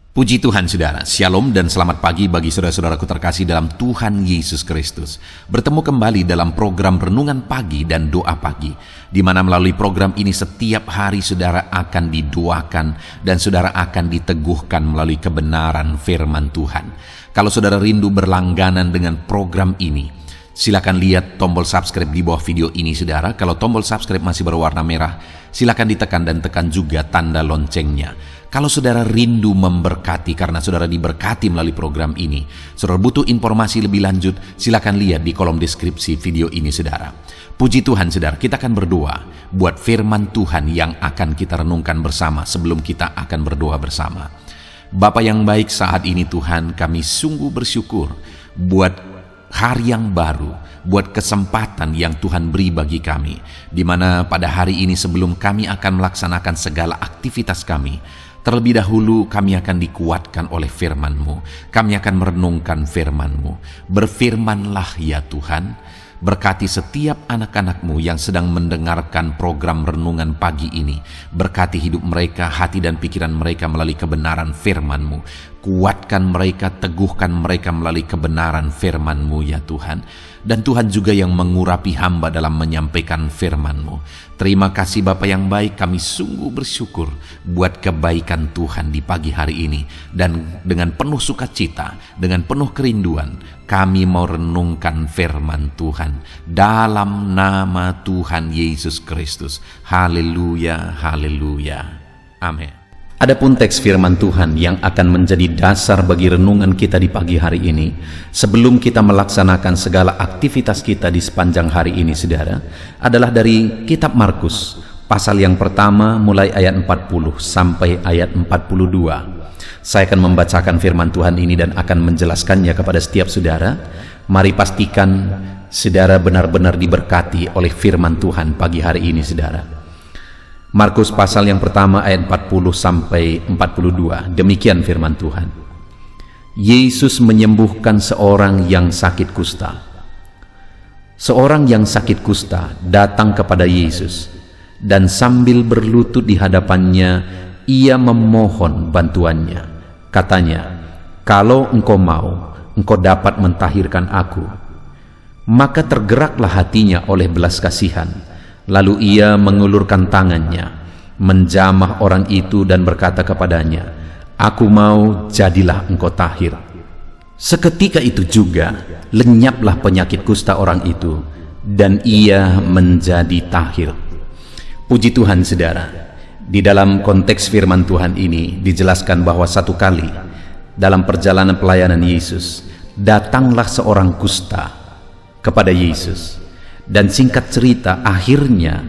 Puji Tuhan saudara, Shalom dan selamat pagi bagi saudara-saudaraku terkasih dalam Tuhan Yesus Kristus. Bertemu kembali dalam program Renungan Pagi dan Doa Pagi, di mana melalui program ini setiap hari saudara akan didoakan dan saudara akan diteguhkan melalui kebenaran firman Tuhan. Kalau saudara rindu berlangganan dengan program ini, silakan lihat tombol subscribe di bawah video ini saudara. Kalau tombol subscribe masih berwarna merah, silakan ditekan dan tekan juga tanda loncengnya. Kalau saudara rindu memberkati karena saudara diberkati melalui program ini, saudara butuh informasi lebih lanjut, silakan lihat di kolom deskripsi video ini saudara. Puji Tuhan saudara, kita akan berdoa buat firman Tuhan yang akan kita renungkan bersama sebelum kita akan berdoa bersama. Bapa yang baik, saat ini Tuhan kami sungguh bersyukur buat hari yang baru, buat kesempatan yang Tuhan beri bagi kami, di mana pada hari ini sebelum kami akan melaksanakan segala aktivitas kami, terlebih dahulu kami akan dikuatkan oleh firman-Mu. Kami akan merenungkan firman-Mu. Berfirmanlah ya Tuhan, berkati setiap anak-anak-Mu yang sedang mendengarkan program renungan pagi ini. Berkati hidup mereka, hati dan pikiran mereka melalui kebenaran firman-Mu. Kuatkan mereka, teguhkan mereka melalui kebenaran firman-Mu ya Tuhan. Dan Tuhan juga yang mengurapi hamba dalam menyampaikan firman-Mu. Terima kasih Bapa yang baik, kami sungguh bersyukur buat kebaikan Tuhan di pagi hari ini. Dan dengan penuh sukacita, dengan penuh kerinduan, kami mau renungkan firman Tuhan dalam nama Tuhan Yesus Kristus. Haleluya, haleluya. Amin. Adapun teks firman Tuhan yang akan menjadi dasar bagi renungan kita di pagi hari ini, sebelum kita melaksanakan segala aktivitas kita di sepanjang hari ini saudara, adalah dari kitab Markus, pasal yang pertama mulai ayat 40 sampai ayat 42. Saya akan membacakan firman Tuhan ini dan akan menjelaskannya kepada setiap saudara. Mari pastikan saudara benar-benar diberkati oleh firman Tuhan pagi hari ini saudara. Markus pasal yang pertama ayat 40 sampai 42. Demikian firman Tuhan. Yesus menyembuhkan seorang yang sakit kusta. Seorang yang sakit kusta datang kepada Yesus, dan sambil berlutut di hadapannya, ia memohon bantuannya. Katanya, "Kalau engkau mau, engkau dapat mentahirkan aku." Maka tergeraklah hatinya oleh belas kasihan. Lalu ia mengulurkan tangannya, menjamah orang itu dan berkata kepadanya, "Aku mau, jadilah engkau tahir." Seketika itu juga lenyaplah penyakit kusta orang itu, dan ia menjadi tahir. Puji Tuhan saudara, di dalam konteks firman Tuhan ini dijelaskan bahwa satu kali dalam perjalanan pelayanan Yesus, datanglah seorang kusta kepada Yesus. Dan singkat cerita, akhirnya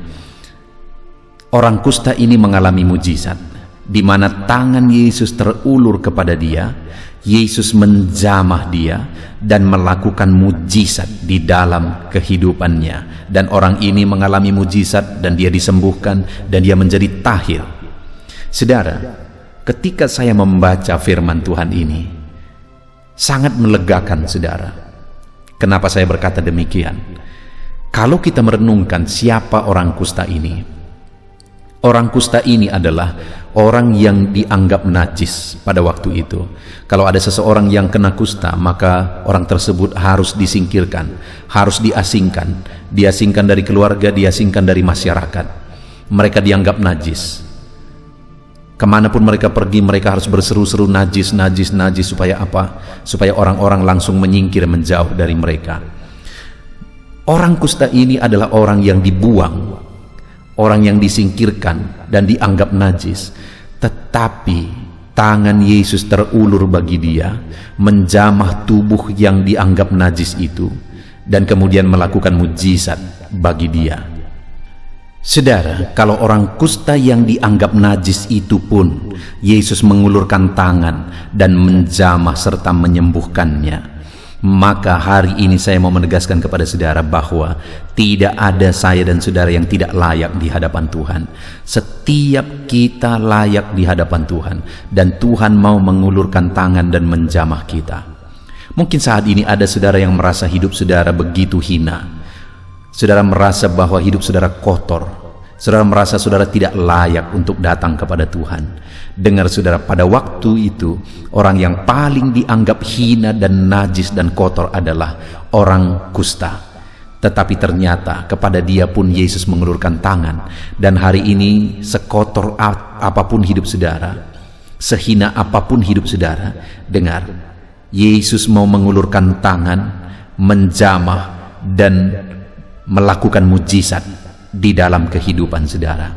orang kusta ini mengalami mujizat, di mana tangan Yesus terulur kepada dia. Yesus menjamah dia dan melakukan mujizat di dalam kehidupannya. Dan orang ini mengalami mujizat dan dia disembuhkan dan dia menjadi tahir. Saudara, ketika saya membaca firman Tuhan ini, sangat melegakan saudara. Kenapa saya berkata demikian? Kalau kita merenungkan siapa orang kusta ini, orang kusta ini adalah orang yang dianggap najis pada waktu itu. Kalau ada seseorang yang kena kusta, maka orang tersebut harus disingkirkan, harus diasingkan. Diasingkan dari keluarga, diasingkan dari masyarakat. Mereka dianggap najis. Kemanapun mereka pergi, mereka harus berseru-seru najis, najis, najis. Supaya apa? Supaya orang-orang langsung menyingkir, menjauh dari mereka. Orang kusta ini adalah orang yang dibuang, orang yang disingkirkan dan dianggap najis. Tetapi tangan Yesus terulur bagi dia, menjamah tubuh yang dianggap najis itu, dan kemudian melakukan mujizat bagi dia. Saudara, kalau orang kusta yang dianggap najis itu pun Yesus mengulurkan tangan dan menjamah serta menyembuhkannya, maka hari ini saya mau menegaskan kepada saudara bahwa tidak ada saya dan saudara yang tidak layak di hadapan Tuhan. Setiap kita layak di hadapan Tuhan, dan Tuhan mau mengulurkan tangan dan menjamah kita. Mungkin saat ini ada saudara yang merasa hidup saudara begitu hina. Saudara merasa bahwa hidup saudara kotor, Saudara merasa saudara tidak layak untuk datang kepada Tuhan. Dengar saudara, pada waktu itu orang yang paling dianggap hina dan najis dan kotor adalah orang kusta. Tetapi ternyata kepada dia pun Yesus mengulurkan tangan. Dan hari ini sekotor apapun hidup saudara, sehina apapun hidup saudara, dengar, Yesus mau mengulurkan tangan, menjamah dan melakukan mujizat di dalam kehidupan saudara.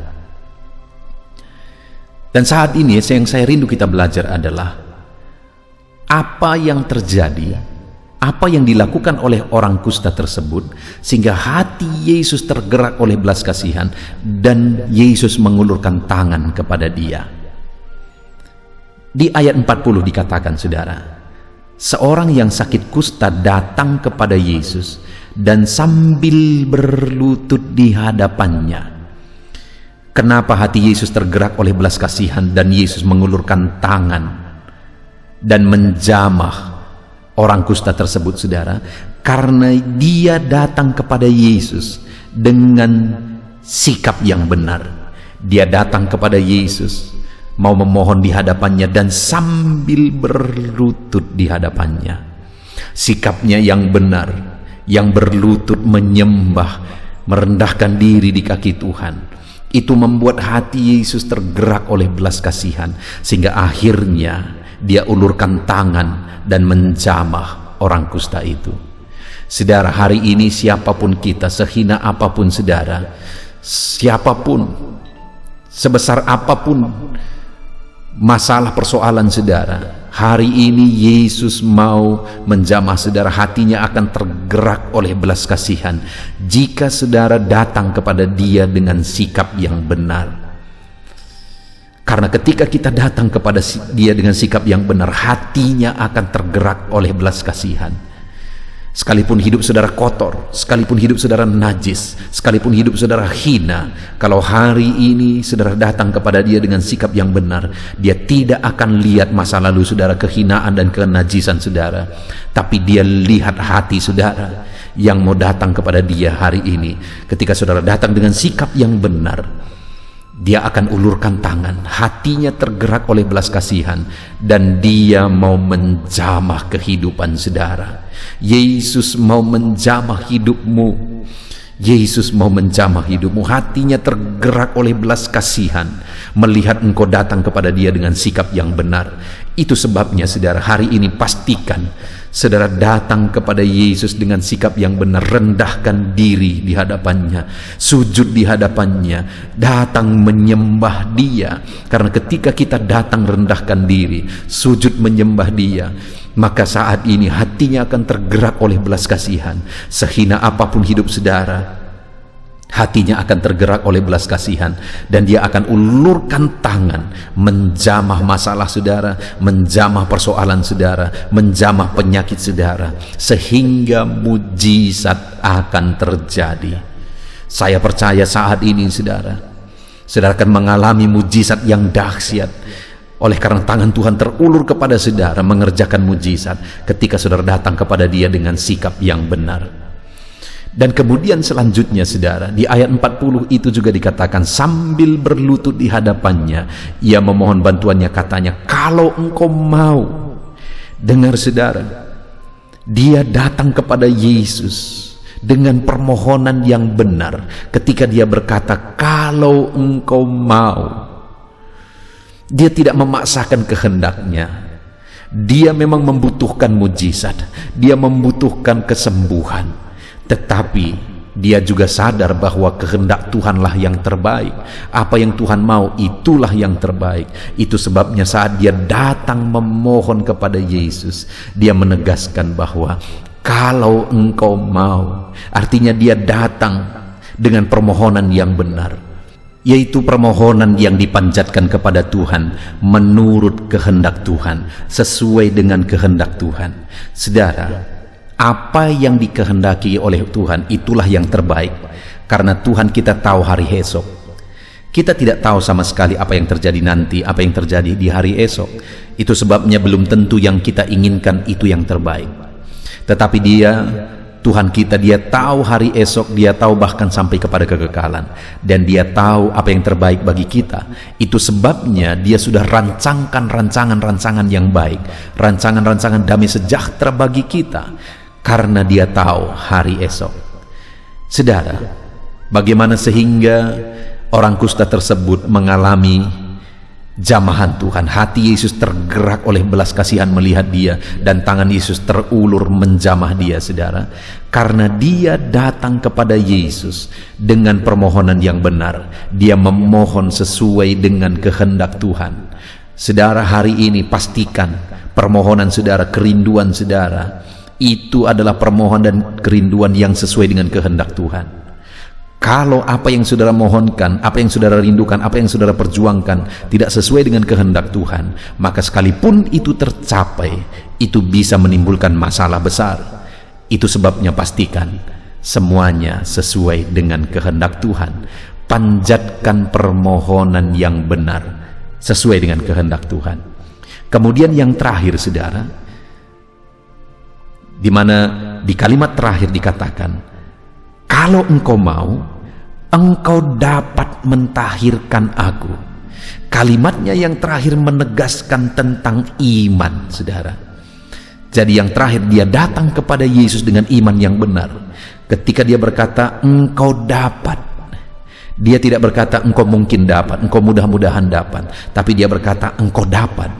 Dan saat ini yang saya rindu kita belajar adalah apa yang terjadi, apa yang dilakukan oleh orang kusta tersebut sehingga hati Yesus tergerak oleh belas kasihan dan Yesus mengulurkan tangan kepada dia. Di ayat 40 dikatakan saudara, seorang yang sakit kusta datang kepada Yesus dan sambil berlutut di hadapannya. Kenapa hati Yesus tergerak oleh belas kasihan dan Yesus mengulurkan tangan dan menjamah orang kusta tersebut saudara? Karena dia datang kepada Yesus dengan sikap yang benar. Dia datang kepada Yesus mau memohon di hadapannya dan sambil berlutut di hadapannya. Sikapnya yang benar, yang berlutut menyembah, merendahkan diri di kaki Tuhan, itu membuat hati Yesus tergerak oleh belas kasihan sehingga akhirnya dia ulurkan tangan dan menjamah orang kusta itu. Saudara, hari ini siapapun kita, sehina apapun saudara, siapapun, sebesar apapun masalah persoalan saudara, hari ini Yesus mau menjamah saudara. Hatinya akan tergerak oleh belas kasihan jika saudara datang kepada dia dengan sikap yang benar. Karena ketika kita datang kepada dia dengan sikap yang benar, hatinya akan tergerak oleh belas kasihan. Sekalipun hidup saudara kotor, sekalipun hidup saudara najis, sekalipun hidup saudara hina, kalau hari ini saudara datang kepada dia dengan sikap yang benar, dia tidak akan lihat masa lalu saudara, kehinaan dan kenajisan saudara, tapi dia lihat hati saudara yang mau datang kepada dia hari ini. Ketika saudara datang dengan sikap yang benar, dia akan ulurkan tangan, hatinya tergerak oleh belas kasihan, dan dia mau menjamah kehidupan saudara. Yesus mau menjamah hidupmu. Yesus mau menjamah hidupmu. Hatinya tergerak oleh belas kasihan melihat engkau datang kepada dia dengan sikap yang benar. Itu sebabnya saudara, hari ini pastikan saudara datang kepada Yesus dengan sikap yang benar. Rendahkan diri di hadapannya, sujud di hadapannya, datang menyembah dia. Karena ketika kita datang rendahkan diri, sujud menyembah dia, maka saat ini hatinya akan tergerak oleh belas kasihan. Sehina apapun hidup saudara, hatinya akan tergerak oleh belas kasihan, dan dia akan ulurkan tangan menjamah masalah saudara, menjamah persoalan saudara, menjamah penyakit saudara, sehingga mujizat akan terjadi. Saya percaya saat ini saudara akan mengalami mujizat yang dahsyat. Oleh karena tangan Tuhan terulur kepada saudara mengerjakan mujizat ketika saudara datang kepada dia dengan sikap yang benar. Dan kemudian selanjutnya saudara, di ayat 40 itu juga dikatakan sambil berlutut di hadapannya ia memohon bantuannya, katanya, kalau engkau mau. Dengar saudara, dia datang kepada Yesus dengan permohonan yang benar ketika dia berkata kalau engkau mau. Dia tidak memaksakan kehendaknya. Dia memang membutuhkan mujizat, dia membutuhkan kesembuhan, tetapi dia juga sadar bahwa kehendak Tuhanlah yang terbaik. Apa yang Tuhan mau, itulah yang terbaik. Itu sebabnya saat dia datang memohon kepada Yesus, dia menegaskan bahwa kalau engkau mau, artinya dia datang dengan permohonan yang benar, yaitu permohonan yang dipanjatkan kepada Tuhan menurut kehendak Tuhan, sesuai dengan kehendak Tuhan. Saudara, apa yang dikehendaki oleh Tuhan itulah yang terbaik, karena Tuhan kita tahu hari esok. Kita tidak tahu sama sekali apa yang terjadi nanti, apa yang terjadi di hari esok. Itu sebabnya belum tentu yang kita inginkan itu yang terbaik. Tetapi dia Tuhan kita, dia tahu hari esok, dia tahu bahkan sampai kepada kekekalan, dan dia tahu apa yang terbaik bagi kita. Itu sebabnya dia sudah rancangkan rancangan-rancangan yang baik, rancangan-rancangan damai sejahtera bagi kita, karena dia tahu hari esok. Saudara, bagaimana sehingga orang kusta tersebut mengalami jamahan Tuhan? Hati Yesus tergerak oleh belas kasihan melihat dia, dan tangan Yesus terulur menjamah dia, saudara, karena dia datang kepada Yesus dengan permohonan yang benar. Dia memohon sesuai dengan kehendak Tuhan. Saudara, hari ini pastikan permohonan saudara, kerinduan saudara, itu adalah permohonan dan kerinduan yang sesuai dengan kehendak Tuhan. Kalau apa yang saudara mohonkan, apa yang saudara rindukan, apa yang saudara perjuangkan tidak sesuai dengan kehendak Tuhan, maka sekalipun itu tercapai, itu bisa menimbulkan masalah besar. Itu sebabnya pastikan semuanya sesuai dengan kehendak Tuhan. Panjatkan permohonan yang benar sesuai dengan kehendak Tuhan. Kemudian yang terakhir, saudara, di mana di kalimat terakhir dikatakan, kalau engkau mau, engkau dapat mentahirkan aku. Kalimatnya yang terakhir menegaskan tentang iman, saudara. Jadi yang terakhir, dia datang kepada Yesus dengan iman yang benar. Ketika dia berkata engkau dapat, dia tidak berkata engkau mungkin dapat, engkau mudah-mudahan dapat, tapi dia berkata engkau dapat.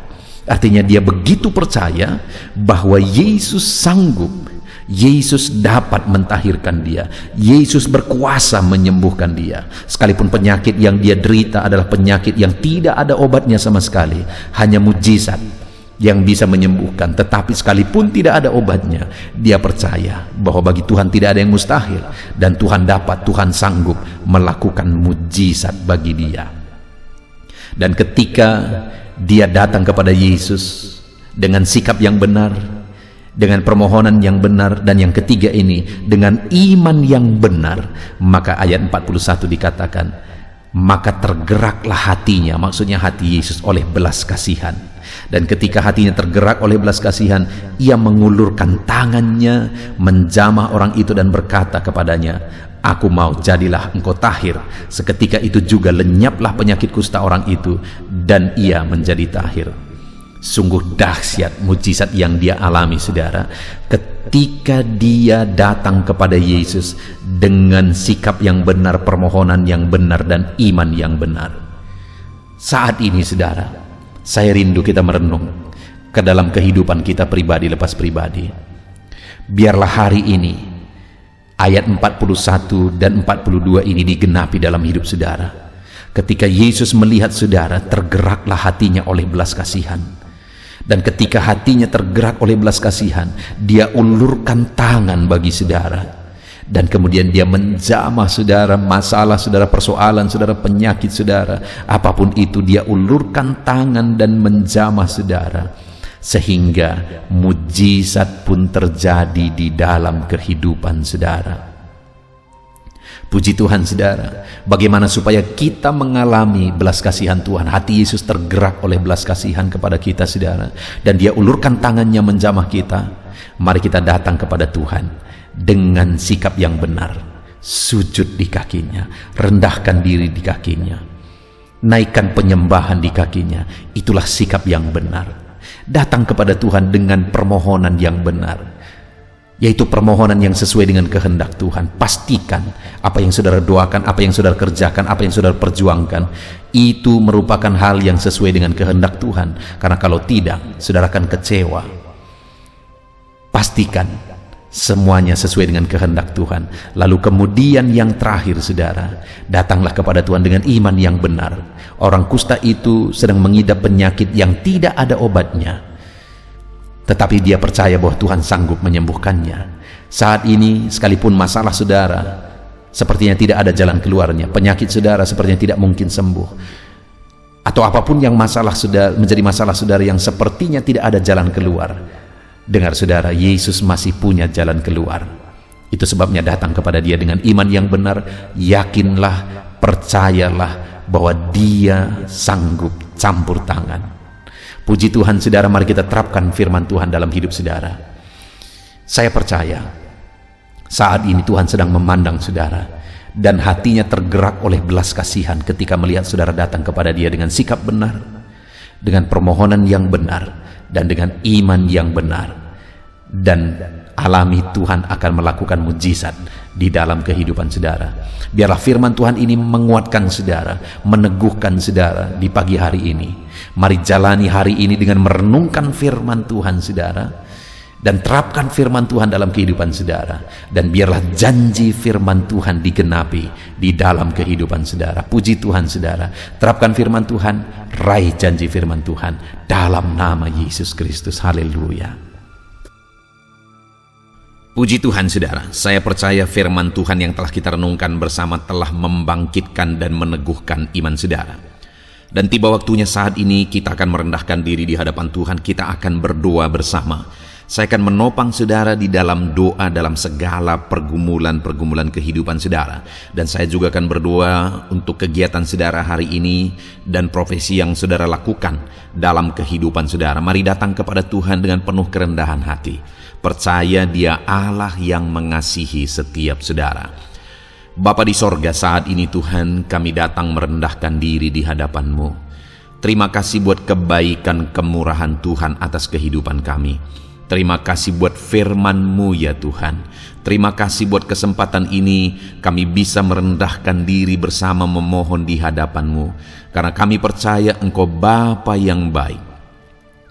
Artinya dia begitu percaya bahwa Yesus sanggup, Yesus dapat mentahirkan dia, Yesus berkuasa menyembuhkan dia. Sekalipun penyakit yang dia derita adalah penyakit yang tidak ada obatnya sama sekali, hanya mujizat yang bisa menyembuhkan, tetapi sekalipun tidak ada obatnya, dia percaya bahwa bagi Tuhan tidak ada yang mustahil, dan Tuhan dapat, Tuhan sanggup melakukan mujizat bagi dia. Dan ketika dia datang kepada Yesus dengan sikap yang benar, dengan permohonan yang benar, dan yang ketiga ini dengan iman yang benar, maka ayat 41 dikatakan, maka tergeraklah hatinya, maksudnya hati Yesus, oleh belas kasihan. Dan ketika hatinya tergerak oleh belas kasihan, ia mengulurkan tangannya menjamah orang itu dan berkata kepadanya, aku mau, jadilah engkau tahir. Seketika itu juga lenyaplah penyakit kusta orang itu, dan ia menjadi tahir. Sungguh dahsyat mujizat yang dia alami, saudara, ketika dia datang kepada Yesus dengan sikap yang benar, permohonan yang benar, dan iman yang benar. Saat ini, saudara, saya rindu kita merenung ke dalam kehidupan kita pribadi lepas pribadi. Biarlah hari ini ayat 41 dan 42 ini digenapi dalam hidup saudara. Ketika Yesus melihat saudara, tergeraklah hatinya oleh belas kasihan. Dan ketika hatinya tergerak oleh belas kasihan, dia ulurkan tangan bagi saudara, dan kemudian dia menjamah saudara, masalah saudara, persoalan saudara, penyakit saudara, apapun itu, dia ulurkan tangan dan menjamah saudara, sehingga mujizat pun terjadi di dalam kehidupan saudara. Puji Tuhan, saudara. Bagaimana supaya kita mengalami belas kasihan Tuhan? Hati Yesus tergerak oleh belas kasihan kepada kita, saudara, dan dia ulurkan tangannya menjamah kita. Mari kita datang kepada Tuhan dengan sikap yang benar, sujud di kakinya, rendahkan diri di kakinya, naikkan penyembahan di kakinya. Itulah sikap yang benar. Datang kepada Tuhan dengan permohonan yang benar, yaitu permohonan yang sesuai dengan kehendak Tuhan. Pastikan apa yang saudara doakan, apa yang saudara kerjakan, apa yang saudara perjuangkan, itu merupakan hal yang sesuai dengan kehendak Tuhan. Karena kalau tidak, saudara akan kecewa. Pastikan semuanya sesuai dengan kehendak Tuhan. Lalu kemudian yang terakhir, saudara, datanglah kepada Tuhan dengan iman yang benar. Orang kusta itu sedang mengidap penyakit yang tidak ada obatnya, tetapi dia percaya bahwa Tuhan sanggup menyembuhkannya. Saat ini, sekalipun masalah saudara sepertinya tidak ada jalan keluarnya, penyakit saudara sepertinya tidak mungkin sembuh, atau apapun yang masalah saudara, menjadi masalah saudara yang sepertinya tidak ada jalan keluar, dengar saudara, Yesus masih punya jalan keluar. Itu sebabnya datang kepada dia dengan iman yang benar. Yakinlah, percayalah bahwa dia sanggup campur tangan. Puji Tuhan, saudara, mari kita terapkan firman Tuhan dalam hidup saudara. Saya percaya Saat ini Tuhan sedang memandang saudara, dan hatinya tergerak oleh belas kasihan ketika melihat saudara datang kepada Dia dengan sikap benar, dengan permohonan yang benar, dan dengan iman yang benar. Dan alami Tuhan akan melakukan mujizat di dalam kehidupan saudara. Biarlah firman Tuhan ini menguatkan saudara, meneguhkan saudara di pagi hari ini. Mari jalani hari ini dengan merenungkan firman Tuhan saudara, dan terapkan firman Tuhan dalam kehidupan saudara, dan biarlah janji firman Tuhan digenapi di dalam kehidupan saudara. Puji Tuhan saudara, terapkan firman Tuhan, raih janji firman Tuhan dalam nama Yesus Kristus. Haleluya. Puji Tuhan saudara, saya percaya firman Tuhan yang telah kita renungkan bersama telah membangkitkan dan meneguhkan iman saudara. Dan tiba waktunya saat ini kita akan merendahkan diri di hadapan Tuhan, kita akan berdoa bersama. Saya akan menopang saudara di dalam doa dalam segala pergumulan-pergumulan kehidupan saudara. Dan saya juga akan berdoa untuk kegiatan saudara hari ini dan profesi yang saudara lakukan dalam kehidupan saudara. Mari datang kepada Tuhan dengan penuh kerendahan hati. Percaya Dia Allah yang mengasihi setiap saudara. Bapa di sorga, saat ini Tuhan kami datang merendahkan diri di hadapan-Mu. Terima kasih buat kebaikan kemurahan Tuhan atas kehidupan kami. Terima kasih buat firman-Mu ya Tuhan. Terima kasih buat kesempatan ini kami bisa merendahkan diri bersama memohon di hadapan-Mu. Karena kami percaya Engkau Bapa yang baik.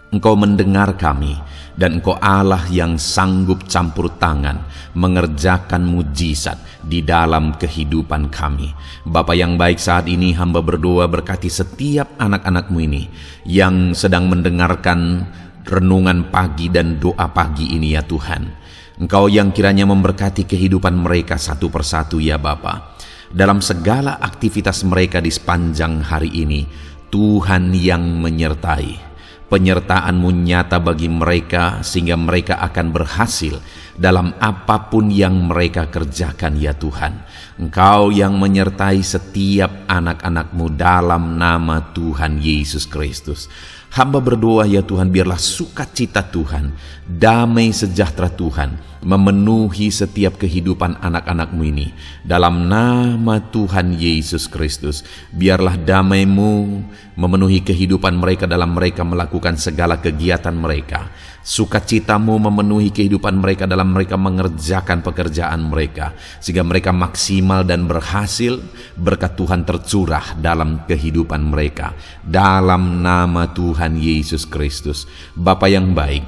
Engkau mendengar kami, dan Engkau Allah yang sanggup campur tangan mengerjakan mujizat di dalam kehidupan kami. Bapa yang baik, saat ini hamba berdoa berkati setiap anak-anak-Mu ini yang sedang mendengarkan renungan pagi dan doa pagi ini ya Tuhan. Engkau yang kiranya memberkati kehidupan mereka satu persatu ya Bapa. Dalam segala aktivitas mereka di sepanjang hari ini, Tuhan yang menyertai. Penyertaan-Mu nyata bagi mereka sehingga mereka akan berhasil dalam apapun yang mereka kerjakan ya Tuhan. Engkau yang menyertai setiap anak-anak-Mu dalam nama Tuhan Yesus Kristus. Hamba berdoa ya Tuhan, biarlah sukacita Tuhan, damai sejahtera Tuhan memenuhi setiap kehidupan anak-anak-Mu ini. Dalam nama Tuhan Yesus Kristus, biarlah damai-Mu memenuhi kehidupan mereka dalam mereka melakukan segala kegiatan mereka. Sukacita-Mu memenuhi kehidupan mereka dalam mereka mengerjakan pekerjaan mereka, sehingga mereka maksimal dan berhasil. Berkat Tuhan tercurah dalam kehidupan mereka. Dalam nama Tuhan Yesus Kristus. Bapa yang baik,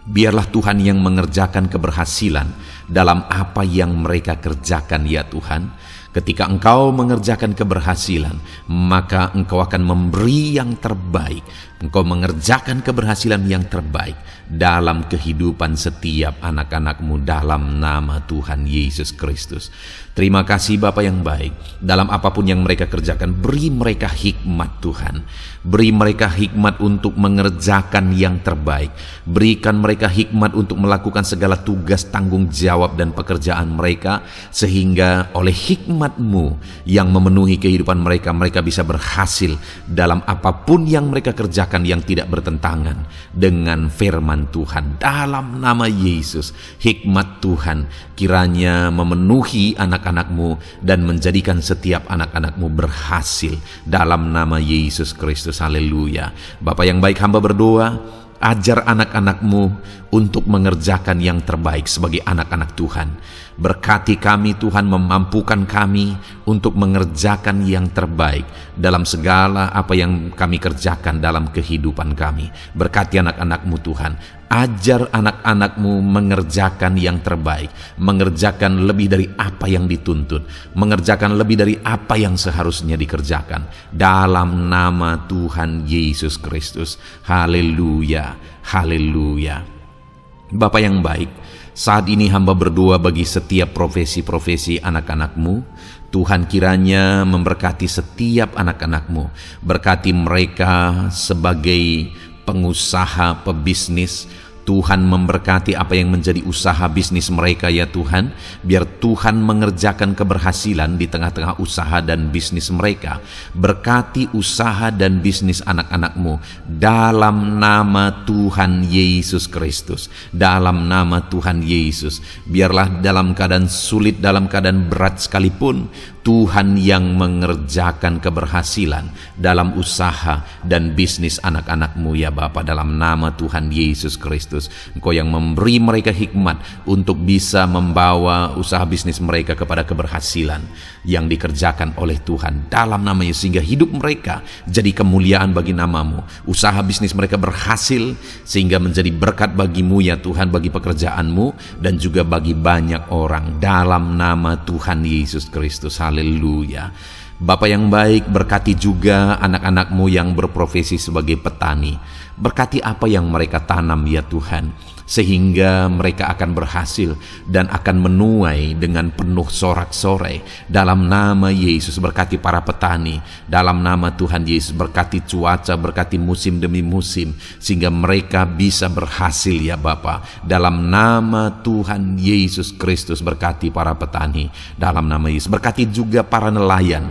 biarlah Tuhan yang mengerjakan keberhasilan dalam apa yang mereka kerjakan ya Tuhan. Ketika Engkau mengerjakan keberhasilan, maka Engkau akan memberi yang terbaik. Engkau mengerjakan keberhasilan yang terbaik dalam kehidupan setiap anak-anak-Mu dalam nama Tuhan Yesus Kristus. Terima kasih Bapa yang baik. Dalam apapun yang mereka kerjakan, beri mereka hikmat Tuhan. Beri mereka hikmat untuk mengerjakan yang terbaik. Berikan mereka hikmat untuk melakukan segala tugas, tanggung jawab dan pekerjaan mereka, sehingga oleh hikmat-Mu yang memenuhi kehidupan mereka, mereka bisa berhasil dalam apapun yang mereka kerjakan yang tidak bertentangan dengan firman Tuhan. Dalam nama Yesus, hikmat Tuhan kiranya memenuhi anak-anak-Mu dan menjadikan setiap anak-anak-Mu berhasil dalam nama Yesus Kristus. Haleluya. Bapa yang baik, hamba berdoa, ajar anak-anak-Mu untuk mengerjakan yang terbaik sebagai anak-anak Tuhan. Berkati kami Tuhan, memampukan kami untuk mengerjakan yang terbaik dalam segala apa yang kami kerjakan dalam kehidupan kami. Berkati anak-anak-Mu Tuhan. Ajar anak-anak-Mu mengerjakan yang terbaik, mengerjakan lebih dari apa yang dituntut, mengerjakan lebih dari apa yang seharusnya dikerjakan. Dalam nama Tuhan Yesus Kristus. Haleluya, haleluya. Bapa yang baik, saat ini hamba berdoa bagi setiap profesi-profesi anak-anak-Mu. Tuhan kiranya memberkati setiap anak-anak-Mu. Berkati mereka sebagai pengusaha, pebisnis. Tuhan memberkati apa yang menjadi usaha bisnis mereka ya Tuhan. Biar Tuhan mengerjakan keberhasilan di tengah-tengah usaha dan bisnis mereka. Berkati usaha dan bisnis anak-anak-Mu dalam nama Tuhan Yesus Kristus. Dalam nama Tuhan Yesus. Biarlah dalam keadaan sulit, dalam keadaan berat sekalipun, Tuhan yang mengerjakan keberhasilan dalam usaha dan bisnis anak-anak-Mu ya Bapa, dalam nama Tuhan Yesus Kristus. Engkau yang memberi mereka hikmat untuk bisa membawa usaha bisnis mereka kepada keberhasilan yang dikerjakan oleh Tuhan dalam nama Yesus, sehingga hidup mereka jadi kemuliaan bagi nama-Mu. Usaha bisnis mereka berhasil sehingga menjadi berkat bagi-Mu ya Tuhan, bagi pekerjaan-Mu dan juga bagi banyak orang dalam nama Tuhan Yesus Kristus. Haleluya. Bapa yang baik, berkati juga anak-anak-Mu yang berprofesi sebagai petani. Berkati apa yang mereka tanam ya Tuhan, sehingga mereka akan berhasil dan akan menuai dengan penuh sorak-sorai. Dalam nama Yesus, berkati para petani. Dalam nama Tuhan Yesus, berkati cuaca, berkati musim demi musim, sehingga mereka bisa berhasil ya Bapa. Dalam nama Tuhan Yesus Kristus, berkati para petani. Dalam nama Yesus, berkati juga para nelayan.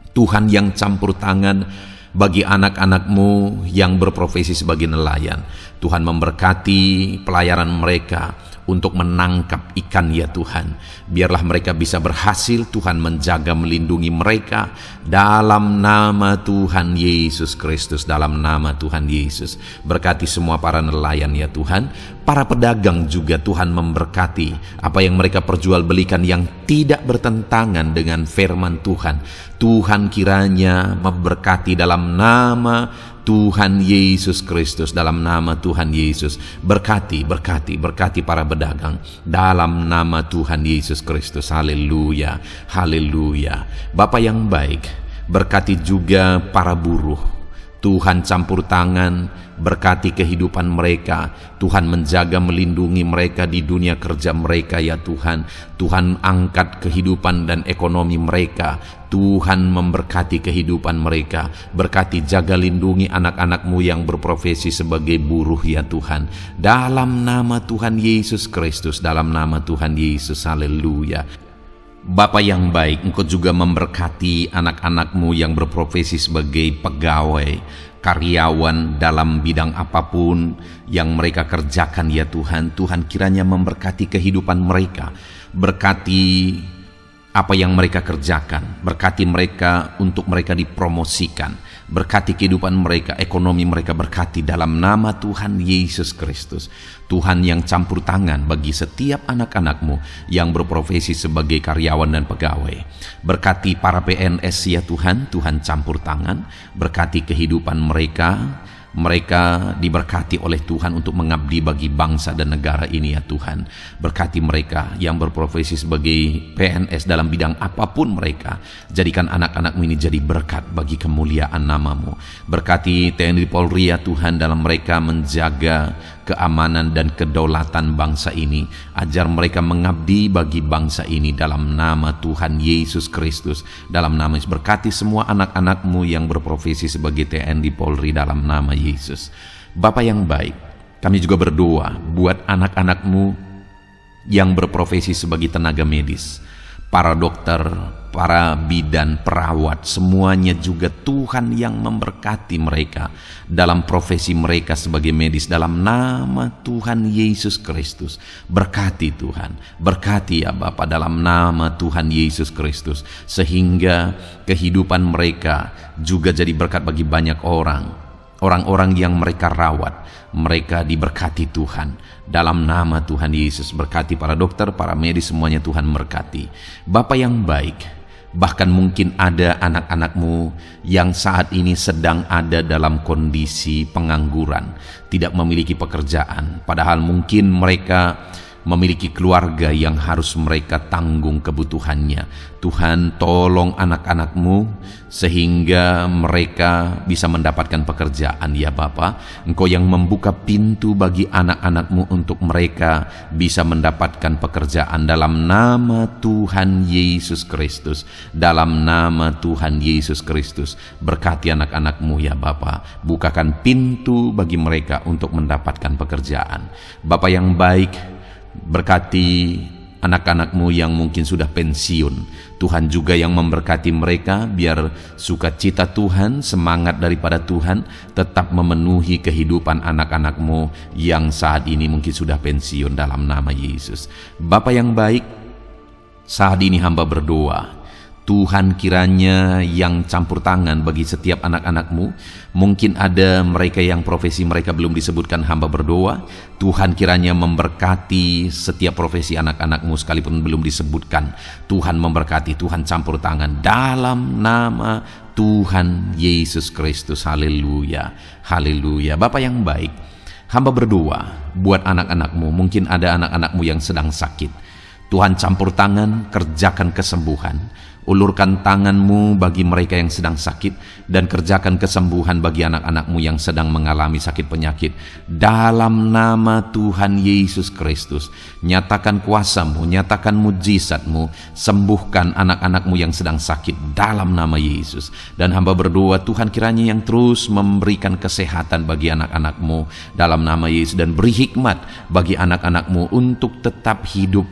Tuhan yang campur tangan bagi anak-anak-Mu yang berprofesi sebagai nelayan. Tuhan memberkati pelayaran mereka untuk menangkap ikan ya Tuhan. Biarlah mereka bisa berhasil. Tuhan menjaga, melindungi mereka dalam nama Tuhan Yesus Kristus. Dalam nama Tuhan Yesus, berkati semua para nelayan ya Tuhan. Para pedagang juga Tuhan memberkati apa yang mereka perjualbelikan yang tidak bertentangan dengan firman Tuhan. Tuhan kiranya memberkati dalam nama Tuhan Yesus Kristus. Dalam nama Tuhan Yesus, berkati para pedagang dalam nama Tuhan Yesus Kristus. Haleluya, haleluya. Bapa yang baik, berkati juga para buruh. Tuhan campur tangan, berkati kehidupan mereka. Tuhan menjaga, melindungi mereka di dunia kerja mereka ya Tuhan. Tuhan angkat kehidupan dan ekonomi mereka. Tuhan memberkati kehidupan mereka. Berkati, jaga, lindungi anak-anak-Mu yang berprofesi sebagai buruh ya Tuhan. Dalam nama Tuhan Yesus Kristus, dalam nama Tuhan Yesus. Haleluya. Bapa yang baik, Engkau juga memberkati anak-anak-Mu yang berprofesi sebagai pegawai, karyawan dalam bidang apapun yang mereka kerjakan ya Tuhan. Tuhan kiranya memberkati kehidupan mereka. Berkati apa yang mereka kerjakan. Berkati mereka untuk mereka dipromosikan. Berkati kehidupan mereka, ekonomi mereka, berkati dalam nama Tuhan Yesus Kristus. Tuhan yang campur tangan bagi setiap anak-anak-Mu yang berprofesi sebagai karyawan dan pegawai. Berkati para PNS ya Tuhan, Tuhan campur tangan. Berkati kehidupan mereka. Mereka diberkati oleh Tuhan untuk mengabdi bagi bangsa dan negara ini ya Tuhan. Berkati mereka yang berprofesi sebagai PNS dalam bidang apapun mereka. Jadikan anak-anak-Mu ini jadi berkat bagi kemuliaan nama-Mu. Berkati TNI Polri ya Tuhan, dalam mereka menjaga keamanan dan kedaulatan bangsa ini. Ajar mereka mengabdi bagi bangsa ini dalam nama Tuhan Yesus Kristus. Dalam nama Yesus, berkati semua anak-anak-Mu yang berprofesi sebagai TNI Polri dalam nama Yesus. Bapa yang baik, kami juga berdoa buat anak-anak-Mu yang berprofesi sebagai tenaga medis, para dokter, para bidan, perawat, semuanya juga Tuhan yang memberkati mereka dalam profesi mereka sebagai medis dalam nama Tuhan Yesus Kristus. Berkati Tuhan, berkati ya Bapa dalam nama Tuhan Yesus Kristus, sehingga kehidupan mereka juga jadi berkat bagi banyak orang-orang yang mereka rawat. Mereka diberkati Tuhan dalam nama Tuhan Yesus. Berkati para dokter, para medis, semuanya Tuhan memberkati. Bapa yang baik, bahkan mungkin ada anak-anak-Mu yang saat ini sedang ada dalam kondisi pengangguran, tidak memiliki pekerjaan, padahal mungkin mereka memiliki keluarga yang harus mereka tanggung kebutuhannya. Tuhan, tolong anak-anak-Mu sehingga mereka bisa mendapatkan pekerjaan ya Bapa. Engkau yang membuka pintu bagi anak-anak-Mu untuk mereka bisa mendapatkan pekerjaan dalam nama Tuhan Yesus Kristus. Dalam nama Tuhan Yesus Kristus, berkati anak-anak-Mu ya Bapa. Bukakan pintu bagi mereka untuk mendapatkan pekerjaan. Bapa yang baik, berkati anak-anak-Mu yang mungkin sudah pensiun. Tuhan juga yang memberkati mereka, biar sukacita Tuhan, semangat daripada Tuhan tetap memenuhi kehidupan anak-anak-Mu yang saat ini mungkin sudah pensiun dalam nama Yesus. Bapa yang baik, saat ini hamba berdoa, Tuhan kiranya yang campur tangan bagi setiap anak-anak-Mu. Mungkin ada mereka yang profesi mereka belum disebutkan, hamba berdoa Tuhan kiranya memberkati setiap profesi anak-anak-Mu sekalipun belum disebutkan. Tuhan memberkati, Tuhan campur tangan dalam nama Tuhan Yesus Kristus. Haleluya, haleluya. Bapa yang baik, hamba berdoa buat anak-anak-Mu. Mungkin ada anak-anak-Mu yang sedang sakit. Tuhan campur tangan, kerjakan kesembuhan. Ulurkan tangan-Mu bagi mereka yang sedang sakit, dan kerjakan kesembuhan bagi anak-anak-Mu yang sedang mengalami sakit penyakit. Dalam nama Tuhan Yesus Kristus, nyatakan kuasa-Mu, nyatakan mujizat-Mu, sembuhkan anak-anak-Mu yang sedang sakit dalam nama Yesus. Dan hamba berdoa Tuhan kiranya yang terus memberikan kesehatan bagi anak-anak-Mu dalam nama Yesus, dan beri hikmat bagi anak-anak-Mu untuk tetap hidup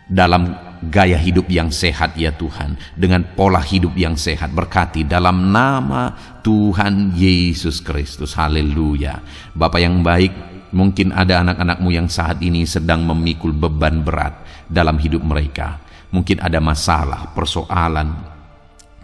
dalam gaya hidup yang sehat ya Tuhan, dengan pola hidup yang sehat. Berkati dalam nama Tuhan Yesus Kristus. Haleluya. Bapa yang baik, mungkin ada anak-anak-Mu yang saat ini sedang memikul beban berat dalam hidup mereka. Mungkin ada masalah, persoalan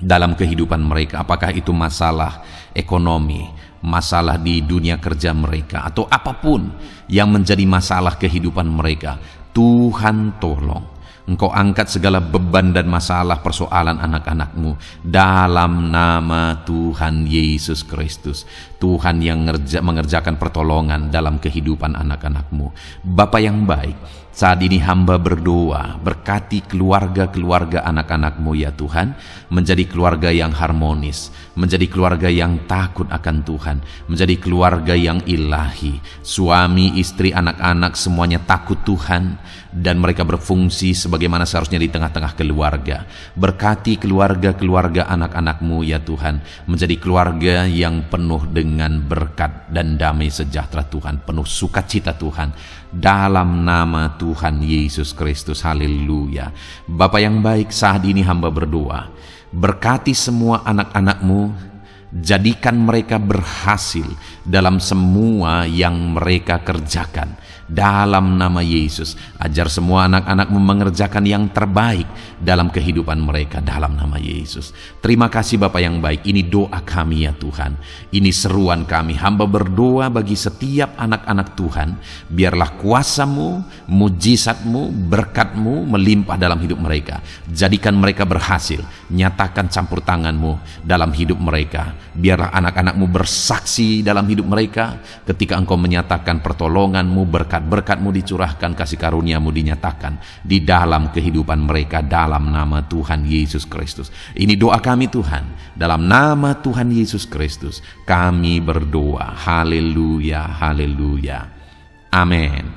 dalam kehidupan mereka. Apakah itu masalah ekonomi, masalah di dunia kerja mereka, atau apapun yang menjadi masalah kehidupan mereka. Tuhan tolong, Engkau angkat segala beban dan masalah persoalan anak-anak-Mu dalam nama Tuhan Yesus Kristus. Tuhan yang mengerjakan pertolongan dalam kehidupan anak-anak-Mu. Bapa yang baik, saat ini hamba berdoa, berkati keluarga-keluarga anak-anak-Mu ya Tuhan, menjadi keluarga yang harmonis, menjadi keluarga yang takut akan Tuhan, menjadi keluarga yang ilahi. Suami, istri, anak-anak semuanya takut Tuhan, dan mereka berfungsi sebagaimana seharusnya di tengah-tengah keluarga. Berkati keluarga-keluarga anak-anak-Mu ya Tuhan, menjadi keluarga yang penuh dengan berkat dan damai sejahtera Tuhan, penuh sukacita Tuhan, dalam nama Tuhan Yesus Kristus. Haleluya. Bapa yang baik, saat ini hamba berdoa, berkati semua anak-anak-Mu, jadikan mereka berhasil dalam semua yang mereka kerjakan dalam nama Yesus. Ajar semua anak-anak-Mu mengerjakan yang terbaik dalam kehidupan mereka dalam nama Yesus. Terima kasih Bapa yang baik. Ini doa kami ya Tuhan, ini seruan kami. Hamba berdoa bagi setiap anak-anak Tuhan, biarlah kuasa-Mu, mujizat-Mu, berkat-Mu melimpah dalam hidup mereka. Jadikan mereka berhasil. Nyatakan campur tangan-Mu dalam hidup mereka. Biarlah anak-anak-Mu bersaksi dalam hidup mereka ketika Engkau menyatakan pertolongan-Mu, berkat-Mu dicurahkan, kasih karunia-Mu dinyatakan di dalam kehidupan mereka dalam nama Tuhan Yesus Kristus. Ini doa kami Tuhan, dalam nama Tuhan Yesus Kristus kami berdoa. Haleluya, haleluya, amin.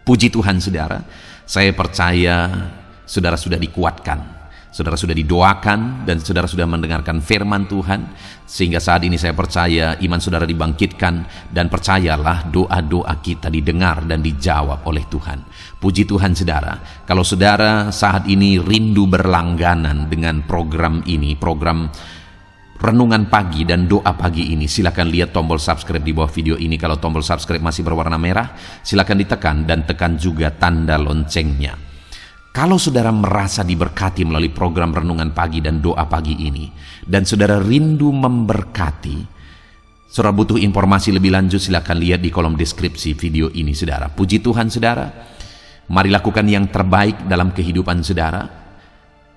Puji Tuhan saudara, saya percaya saudara sudah dikuatkan, saudara sudah didoakan, dan saudara sudah mendengarkan firman Tuhan, sehingga saat ini saya percaya iman saudara dibangkitkan, dan percayalah doa-doa kita didengar dan dijawab oleh Tuhan. Puji Tuhan saudara. Kalau saudara saat ini rindu berlangganan dengan program ini, program Renungan Pagi dan Doa Pagi ini, silakan lihat tombol subscribe di bawah video ini. Kalau tombol subscribe masih berwarna merah, silakan ditekan, dan tekan juga tanda loncengnya. Kalau saudara merasa diberkati melalui program Renungan Pagi dan Doa Pagi ini, dan saudara rindu memberkati, saudara butuh informasi lebih lanjut, silakan lihat di kolom deskripsi video ini saudara. Puji Tuhan saudara, mari lakukan yang terbaik dalam kehidupan saudara,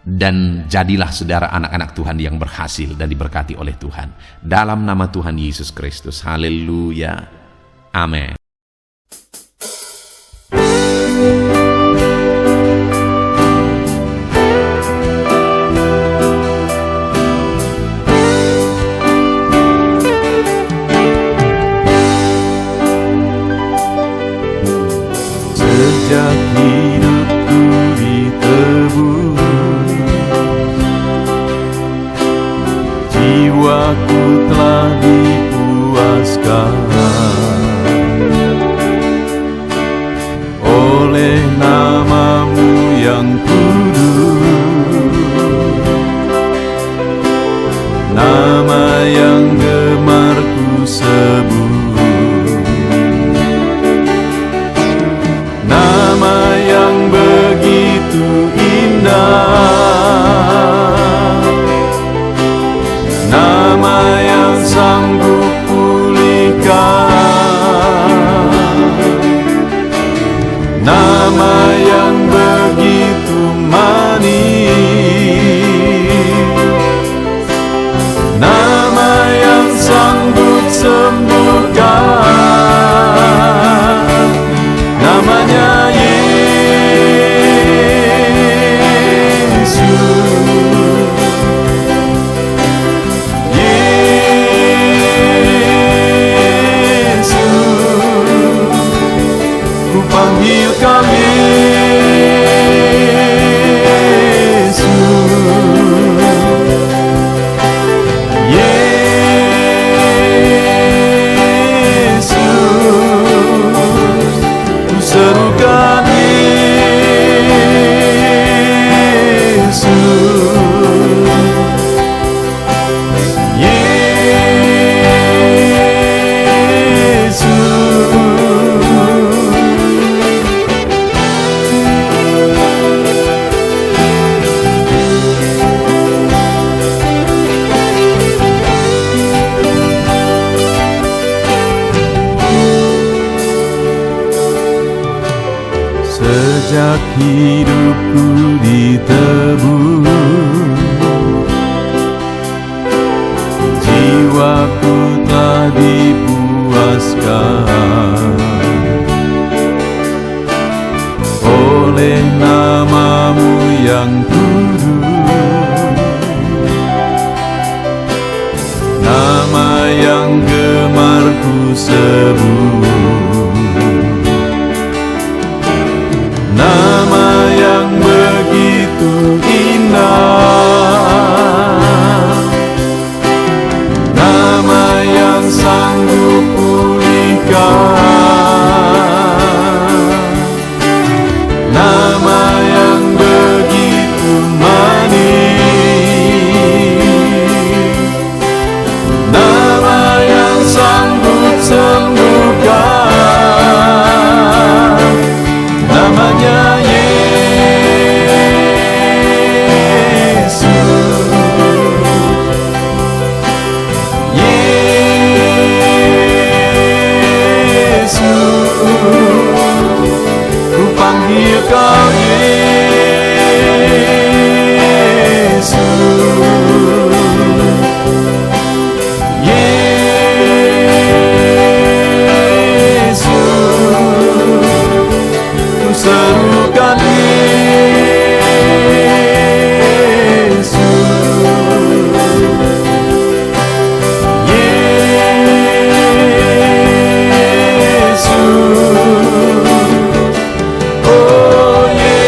dan jadilah saudara anak-anak Tuhan yang berhasil dan diberkati oleh Tuhan. Dalam nama Tuhan Yesus Kristus. Haleluya, amin. panggil kau Yesus. Yesus, ku serukan Yesus. Sejak hidupku ditebus, jiwaku telah dipuaskan oleh nama-Mu yang kudus, nama yang gemar ku sebut, nama yang begitu indah, nama yang sanggup pulihkan, nama yang begitu manis, nama yang sanggup sembuhkan, namanya Yesus. Yesus, ku panggil kau Yesus. Yesus, ku serukan Yesus. Yesus, oh Yesus.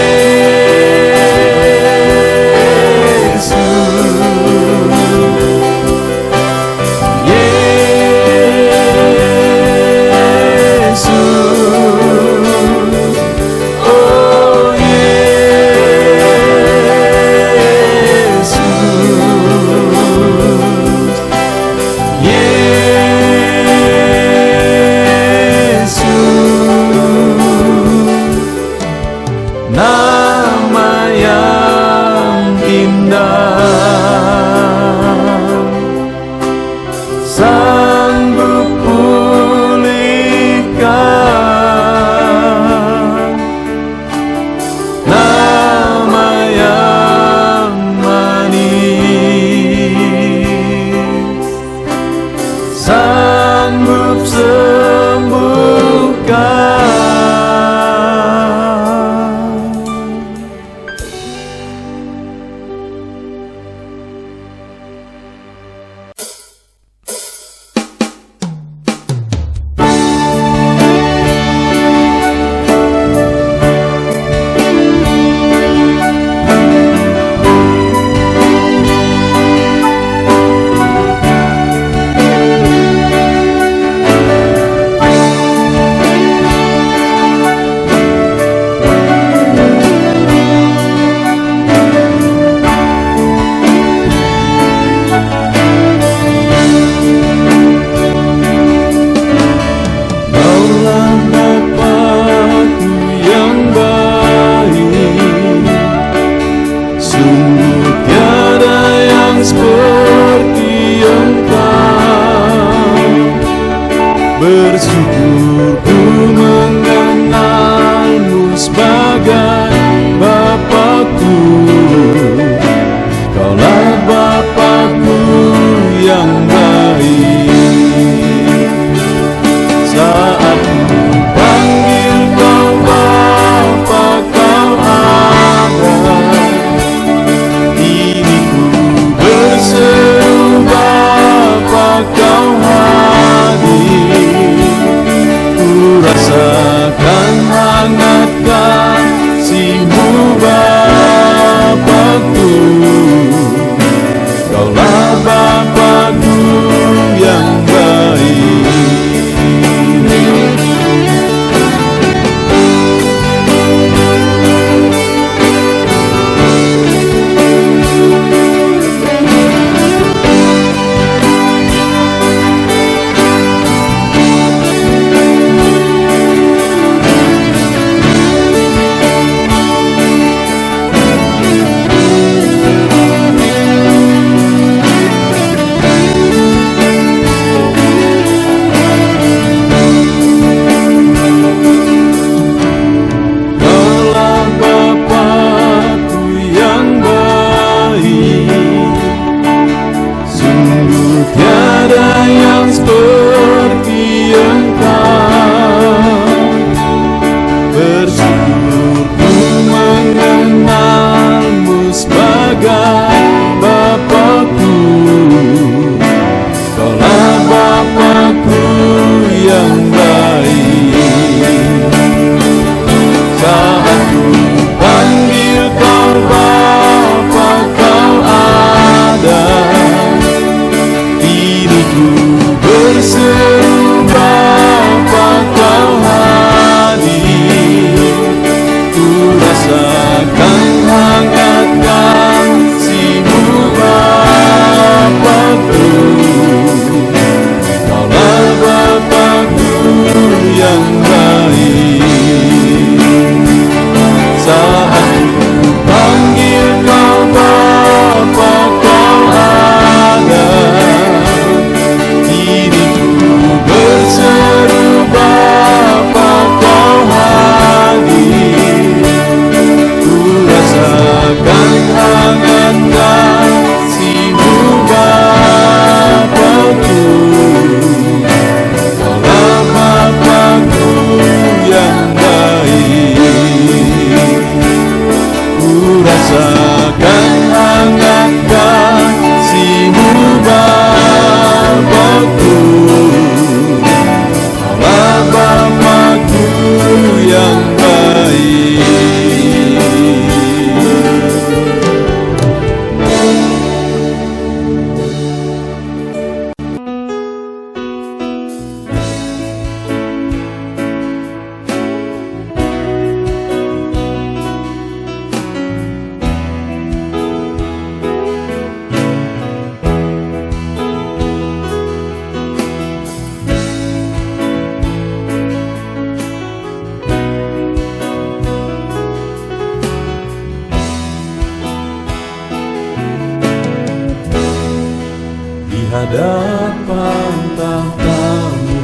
hadapan tahta-Mu,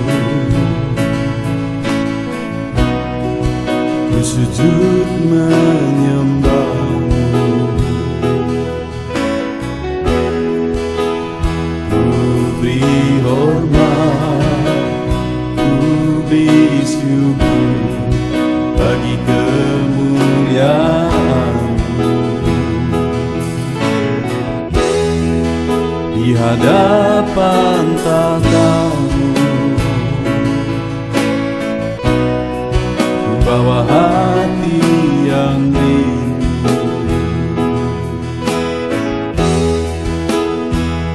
ku sujud menyembah-Mu. Ku beri hormat, ku beri syukur bagi kemuliaan-Mu. Di hadapan tahta-Mu, ku bawa hati yang rindu.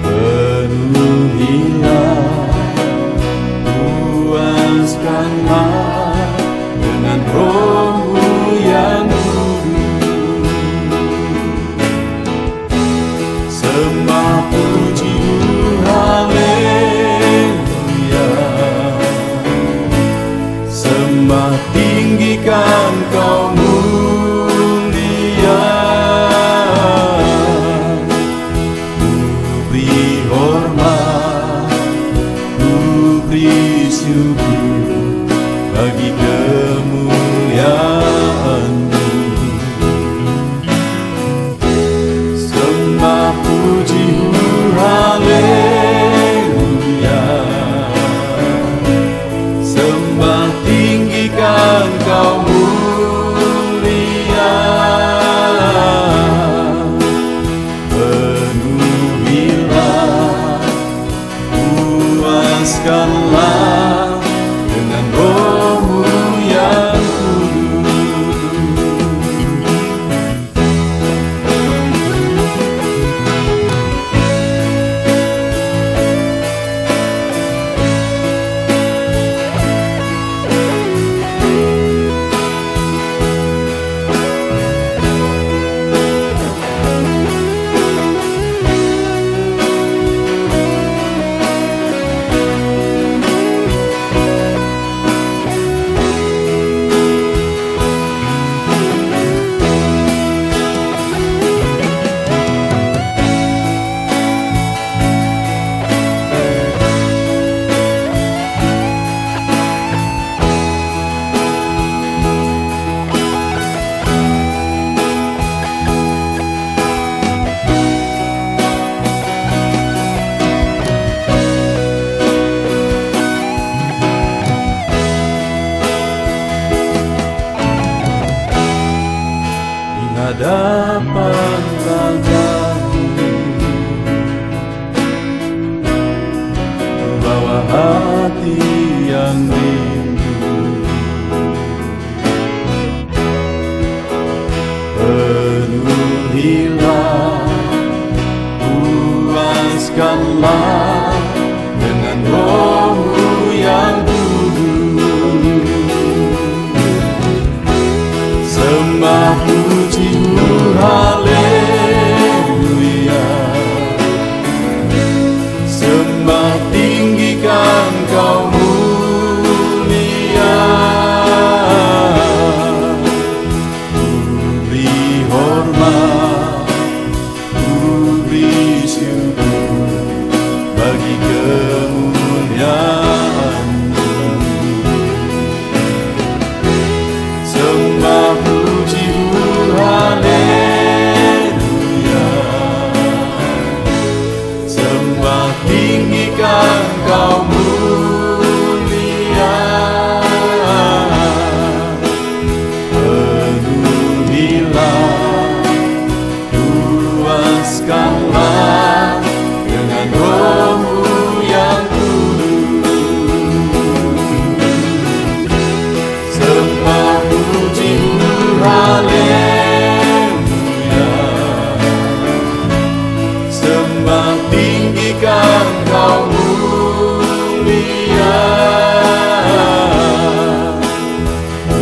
Penuhilah, puaskanlah dengan Roh-Mu yang kudus. Sembah puji, haleluya. Sembah tinggikan Kau mulia. Ku beri hormat, ku beri syukur bagi kemuliaan-Mu. Sembah puji, haleluya. Sembah tinggikan Kau mulia. Penuhilah, puaskanlah dengan Roh-Mu yang hadapan tahta-Mu, bawa hati yang rindu. Penuhilah, puaskanlah dengan Roh-Mu yang kudus. Sembah puji, haleluya. Sembah tinggikan Kau mulia. Ku beri hormat, ku beri syukur bagi kemuliaan-Mu. Sembah puji, haleluya. Sembah tinggikan Kau mulia. Penuhilah, puaskanlah dengan Roh-Mu yang kudus. Sembah puji, haleluya. Sembah tinggikan Kau mulia. Ku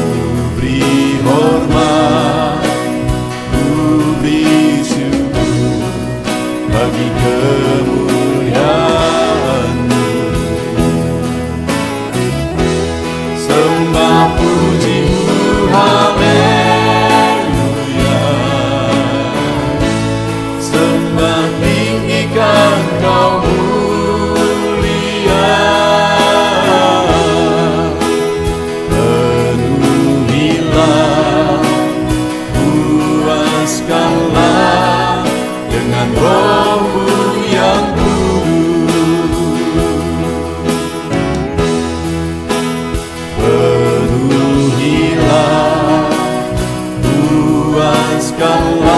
beri hormat, ku beri syukur bagi kemuliaan-Mu. Sembah puji, haleluya. Sembah tinggikan Kau mulia. lepaskanlah